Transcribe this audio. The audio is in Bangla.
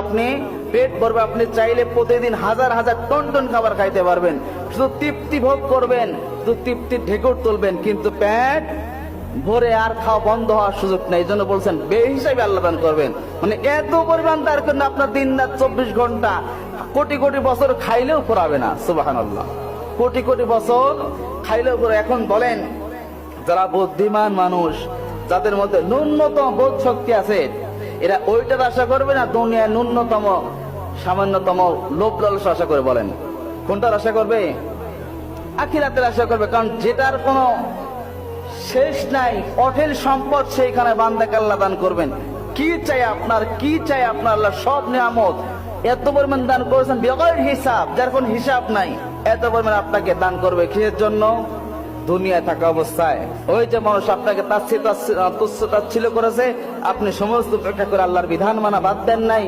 আপনি পেট ভরবে, আপনি চাইলে প্রতিদিন হাজার হাজার টন টন খাবার খাইতে পারবেন, শুধু তৃপ্তি ভোগ করবেন, শুধু তৃপ্তির ঢেকুর তুলবেন, কিন্তু পেট ভরে আর খাওয়া বন্ধ হওয়ার সুযোগ নেই। এই জন্য বলছেন বেহিসাবে আল্লাহ দান করবেন। মানে এত পরিমাণ তার জন্য আপনার দিন রাত 24 ঘন্টা কোটি কোটি বছর খাইলেও ফুরাবে না। সুবহানাল্লাহ, কোটি কোটি বছর খাইলেও ফুরাবে। এখন বলেন, যারা বুদ্ধিমান মানুষ, যাদের মধ্যে ন্যূনতম বোধ শক্তি আছে, এরা ওইটার আশা করবে না দুনিয়ায় ন্যূনতম সামান্যতম লোভ লালসা আশা করে? বলেন কোনটার আশা করবে? আখিরাতের আশা করবে। কারণ যেটার কোনো শেষ নাই, অঢেল সম্পদ, সেইখানে বান্দাকে আল্লাহ দান করবেন। কি চাই আপনার, কি চাই আপনার? আল্লাহ সব নিয়ামত এত পরিমাণ দান করেছেন বিগৈর হিসাব, যার কোন হিসাব নাই, এত পরিমাণ আপনাকে দান করবে। কিসের জন্য? দুনিয়ায় থাকা অবস্থায় ওই যে মানুষ আপনাকে তুচ্ছ তাচ্ছিল্য করেছে, আপনি সমস্ত উপেক্ষা করে আল্লাহর বিধান মানা বাদ দেন নাই,